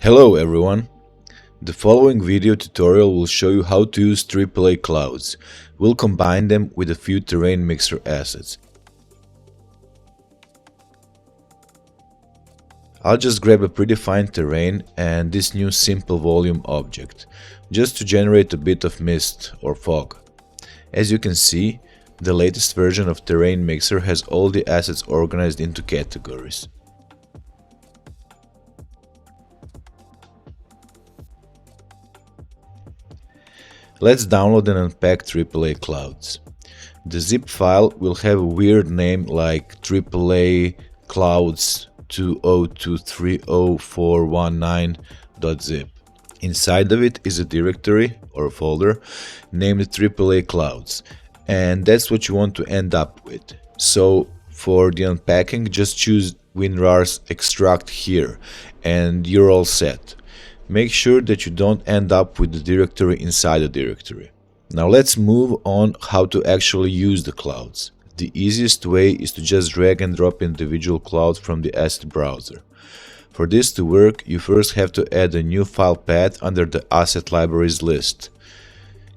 Hello everyone! The following video tutorial will show you how to use AAA Clouds. We'll combine them with a few terrain mixer assets. I'll just grab a predefined terrain and this new simple volume object, just to generate a bit of mist or fog. As you can see, the latest version of Terrain Mixer has all the assets organized into categories. Let's download and unpack AAA Clouds. The zip file will have a weird name like AAA Clouds 20230419.zip. Inside of it is a directory or a folder named AAA Clouds, and that's what you want to end up with. So for the unpacking, just choose WinRAR's extract here and you're all set. Make sure that you don't end up with the directory inside the directory. Now let's move on how to actually use the clouds. The easiest way is to just drag and drop individual clouds from the asset browser. For this to work, you first have to add a new file path under the asset libraries list.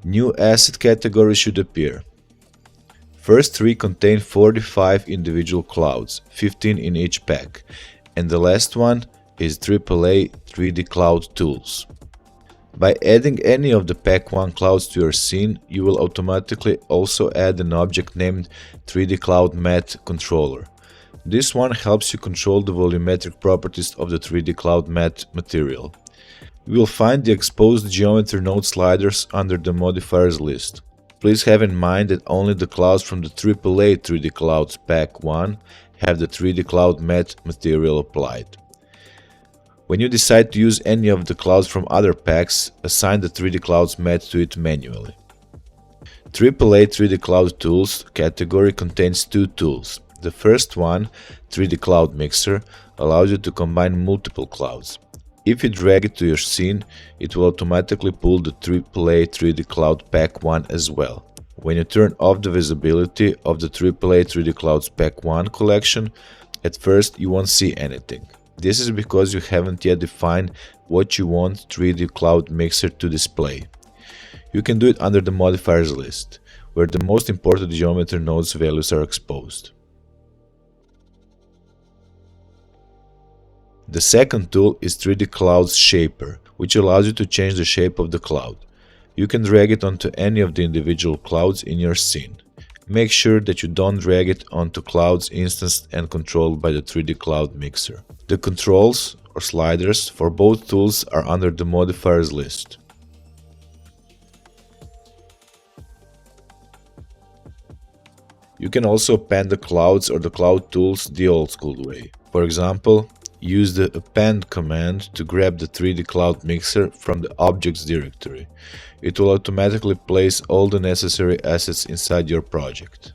New asset categories should appear. First three contain 45 individual clouds, 15 in each pack, and the last one is AAA 3D Cloud Tools. By adding any of the Pack 1 clouds to your scene, you will automatically also add an object named 3D Cloud Mat Controller. This one helps you control the volumetric properties of the 3D Cloud Mat material. You will find the exposed geometry node sliders under the modifiers list. Please have in mind that only the clouds from the AAA 3D Clouds Pack 1 have the 3D Cloud Mat material applied. When you decide to use any of the clouds from other packs, assign the 3D Clouds Mat to it manually. AAA 3D Cloud Tools category contains two tools. The first one, 3D Cloud Mixer, allows you to combine multiple clouds. If you drag it to your scene, it will automatically pull the AAA 3D Cloud Pack 1 as well. When you turn off the visibility of the AAA 3D Clouds Pack 1 collection, at first you won't see anything. This is because you haven't yet defined what you want 3D Cloud Mixer to display. You can do it under the modifiers list, where the most important geometry nodes values are exposed. The second tool is 3D Clouds Shaper, which allows you to change the shape of the cloud. You can drag it onto any of the individual clouds in your scene. Make sure that you don't drag it onto clouds instanced and controlled by the 3D Cloud Mixer. The controls or sliders for both tools are under the modifiers list. You can also append the clouds or the cloud tools the old school way. For example, use the append command to grab the 3D Cloud Mixer from the objects directory. It will automatically place all the necessary assets inside your project.